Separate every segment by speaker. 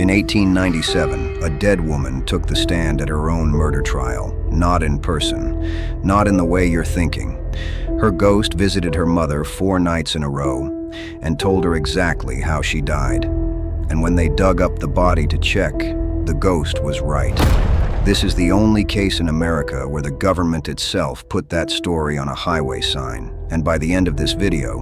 Speaker 1: In 1897, a dead woman took the stand at her own murder trial, not in person, not in the way you're thinking. Her ghost visited her mother 4 nights in a row and told her exactly how she died. And when they dug up the body to check, the ghost was right. This is the only case in America where the government itself put that story on a highway sign. And by the end of this video,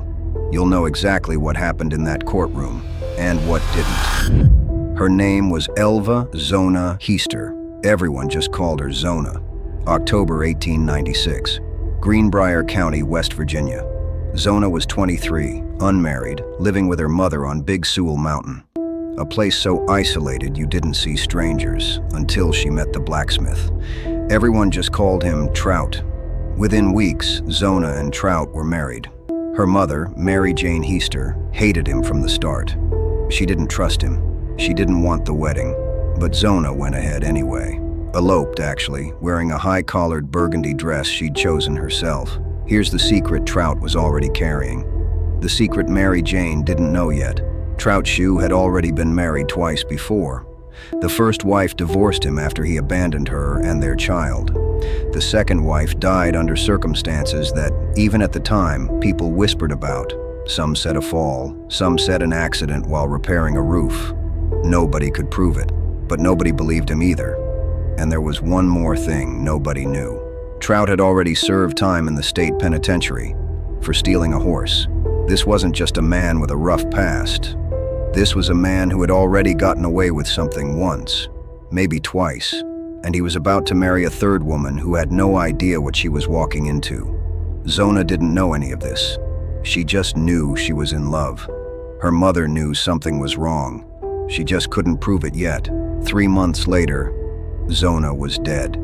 Speaker 1: you'll know exactly what happened in that courtroom and what didn't. Her name was Zona Heaster. Everyone just called her Zona. October 1896, Greenbrier County, West Virginia. Zona was 23, unmarried, living with her mother on Big Sewell Mountain, a place so isolated you didn't see strangers until she met the blacksmith. Everyone just called him Trout. Within weeks, Zona and Trout were married. Her mother, Mary Jane Heaster, hated him from the start. She didn't trust him. She didn't want the wedding, but Zona went ahead anyway. Eloped, actually, wearing a high-collared burgundy dress she'd chosen herself. Here's the secret Trout was already carrying. The secret Mary Jane didn't know yet. Trout Shue had already been married twice before. The first wife divorced him after he abandoned her and their child. The second wife died under circumstances that, even at the time, people whispered about. Some said a fall, some said an accident while repairing a roof. Nobody could prove it, but nobody believed him either. And there was one more thing nobody knew. Trout had already served time in the state penitentiary for stealing a horse. This wasn't just a man with a rough past. This was a man who had already gotten away with something once, maybe twice, and he was about to marry a third woman who had no idea what she was walking into. Zona didn't know any of this. She just knew she was in love. Her mother knew something was wrong. She just couldn't prove it yet. 3 months later, Zona was dead.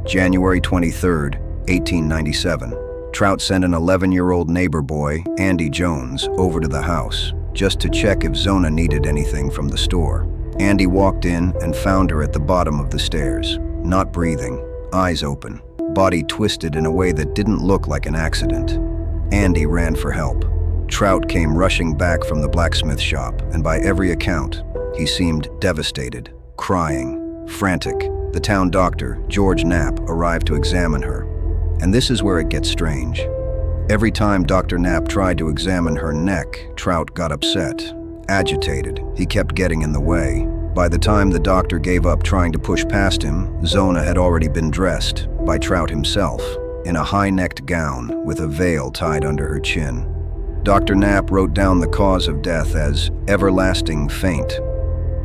Speaker 1: January 23rd, 1897. Trout sent an 11-year-old neighbor boy, Andy Jones, over to the house, just to check if Zona needed anything from the store. Andy walked in and found her at the bottom of the stairs, not breathing, eyes open, body twisted in a way that didn't look like an accident. Andy ran for help. Trout came rushing back from the blacksmith shop, and by every account, he seemed devastated, crying, frantic. The town doctor, George Knapp, arrived to examine her. And this is where it gets strange. Every time Dr. Knapp tried to examine her neck, Trout got upset, agitated. He kept getting in the way. By the time the doctor gave up trying to push past him, Zona had already been dressed, by Trout himself, in a high-necked gown with a veil tied under her chin. Dr. Knapp wrote down the cause of death as everlasting faint.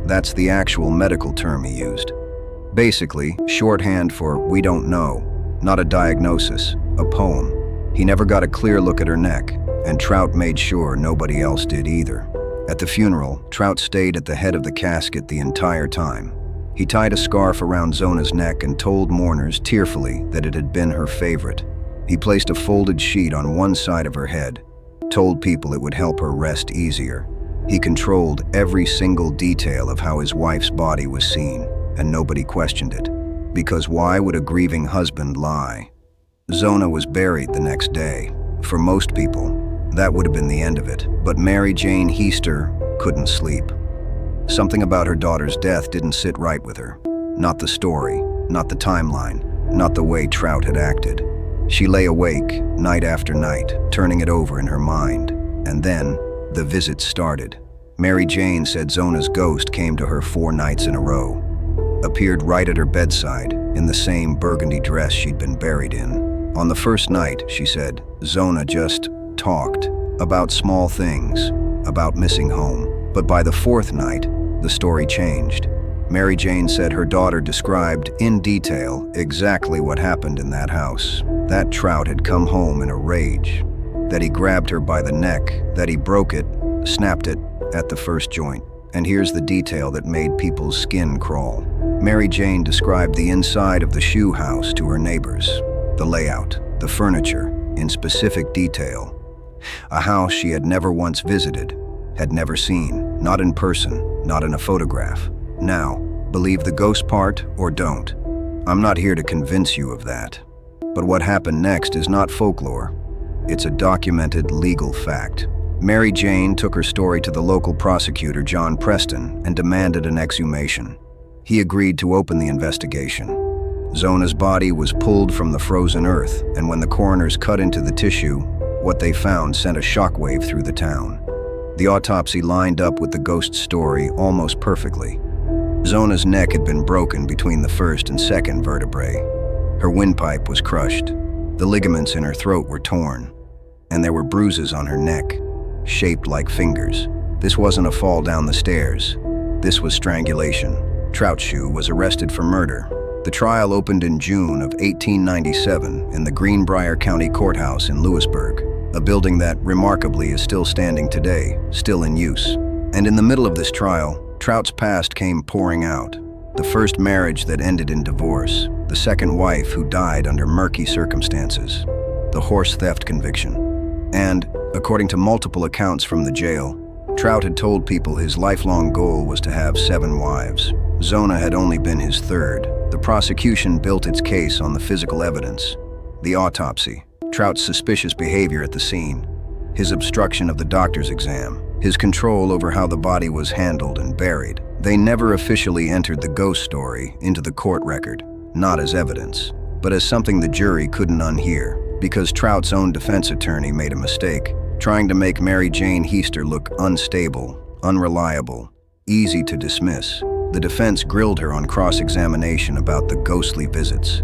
Speaker 1: That's the actual medical term he used. Basically, shorthand for we don't know, not a diagnosis, a poem. He never got a clear look at her neck, and Trout made sure nobody else did either. At the funeral, Trout stayed at the head of the casket the entire time. He tied a scarf around Zona's neck and told mourners tearfully that it had been her favorite. He placed a folded sheet on one side of her head, told people it would help her rest easier. He controlled every single detail of how his wife's body was seen, and nobody questioned it. Because why would a grieving husband lie? Zona was buried the next day. For most people, that would have been the end of it. But Mary Jane Heaster couldn't sleep. Something about her daughter's death didn't sit right with her. Not the story, not the timeline, not the way Trout had acted. She lay awake, night after night, turning it over in her mind. And then, the visits started. Mary Jane said Zona's ghost came to her 4 nights in a row. Appeared right at her bedside, in the same burgundy dress she'd been buried in. On the first night, she said, Zona just talked about small things, about missing home. But by the 4th night, the story changed. Mary Jane said her daughter described in detail exactly what happened in that house. That Trout had come home in a rage, that he grabbed her by the neck, that he broke it, snapped it at the first joint. And here's the detail that made people's skin crawl. Mary Jane described the inside of the Shue house to her neighbors, the layout, the furniture, in specific detail. A house she had never once visited, had never seen, not in person, not in a photograph. Now, believe the ghost part or don't. I'm not here to convince you of that. But what happened next is not folklore. It's a documented legal fact. Mary Jane took her story to the local prosecutor, John Preston, and demanded an exhumation. He agreed to open the investigation. Zona's body was pulled from the frozen earth, and when the coroners cut into the tissue, what they found sent a shockwave through the town. The autopsy lined up with the ghost story almost perfectly. Zona's neck had been broken between the first and second vertebrae. Her windpipe was crushed. The ligaments in her throat were torn, and there were bruises on her neck, shaped like fingers. This wasn't a fall down the stairs. This was strangulation. Shue was arrested for murder. The trial opened in June of 1897 in the Greenbrier County Courthouse in Lewisburg, a building that, remarkably, is still standing today, still in use. And in the middle of this trial, Trout's past came pouring out. The first marriage that ended in divorce, the second wife who died under murky circumstances, the horse theft conviction. And, according to multiple accounts from the jail, Trout had told people his lifelong goal was to have 7 wives. Zona had only been his third. The prosecution built its case on the physical evidence, the autopsy, Trout's suspicious behavior at the scene, his obstruction of the doctor's exam, his control over how the body was handled and buried. They never officially entered the ghost story into the court record, not as evidence, but as something the jury couldn't unhear, because Trout's own defense attorney made a mistake, trying to make Mary Jane Heaster look unstable, unreliable, easy to dismiss. The defense grilled her on cross-examination about the ghostly visits,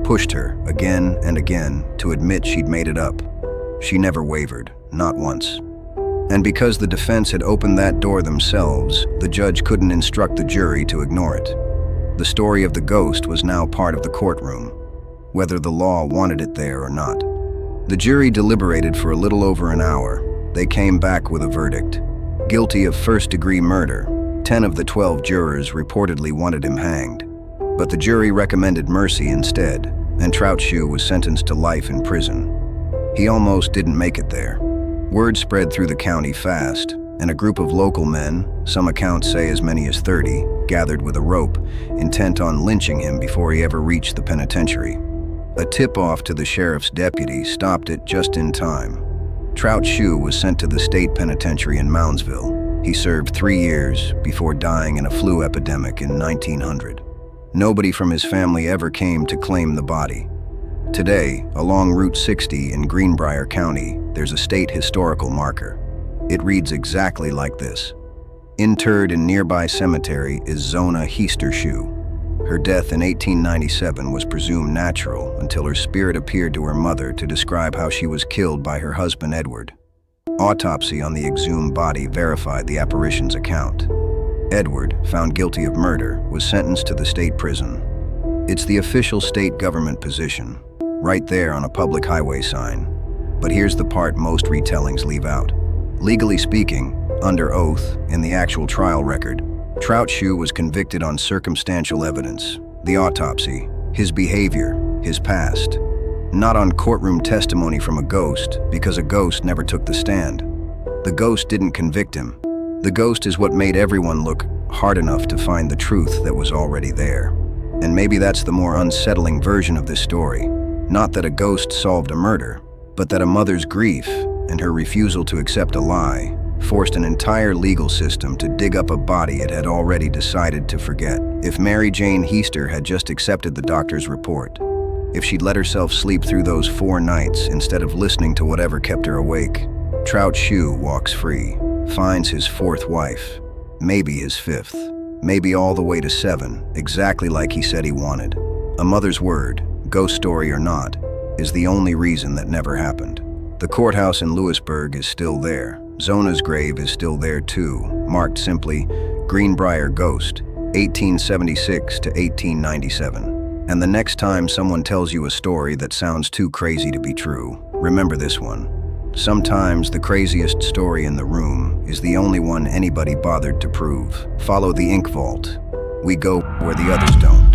Speaker 1: pushed her again and again to admit she'd made it up. She never wavered, not once. And because the defense had opened that door themselves, the judge couldn't instruct the jury to ignore it. The story of the ghost was now part of the courtroom, whether the law wanted it there or not. The jury deliberated for a little over an hour. They came back with a verdict: guilty of first-degree murder. 10 of the 12 jurors reportedly wanted him hanged, but the jury recommended mercy instead, and Shue was sentenced to life in prison. He almost didn't make it there. Word spread through the county fast, and a group of local men, some accounts say as many as 30, gathered with a rope, intent on lynching him before he ever reached the penitentiary. A tip-off to the sheriff's deputy stopped it just in time. Shue was sent to the state penitentiary in Moundsville. He served 3 years before dying in a flu epidemic in 1900. Nobody from his family ever came to claim the body. Today, along Route 60 in Greenbrier County, there's a state historical marker. It reads exactly like this: interred in nearby cemetery is Zona Heaster Shue. Her death in 1897 was presumed natural until her spirit appeared to her mother to describe how she was killed by her husband Edward. Autopsy on the exhumed body verified the apparition's account. Edward, found guilty of murder, was sentenced to the state prison. It's the official state government position, right there on a public highway sign. But here's the part most retellings leave out. Legally speaking, under oath, in the actual trial record, Shue was convicted on circumstantial evidence, the autopsy, his behavior, his past. Not on courtroom testimony from a ghost, because a ghost never took the stand. The ghost didn't convict him. The ghost is what made everyone look hard enough to find the truth that was already there. And maybe that's the more unsettling version of this story. Not that a ghost solved a murder, but that a mother's grief and her refusal to accept a lie forced an entire legal system to dig up a body it had already decided to forget. If Mary Jane Heaster had just accepted the doctor's report, if she'd let herself sleep through those 4 nights instead of listening to whatever kept her awake, Shue walks free, finds his 4th wife, maybe his 5th, maybe all the way to 7, exactly like he said he wanted. A mother's word, ghost story or not, is the only reason that never happened. The courthouse in Lewisburg is still there. Zona's grave is still there too, marked simply Greenbrier Ghost, 1876 to 1897. And the next time someone tells you a story that sounds too crazy to be true, remember this one. Sometimes the craziest story in the room is the only one anybody bothered to prove. Follow the ink vault. We go where the others don't.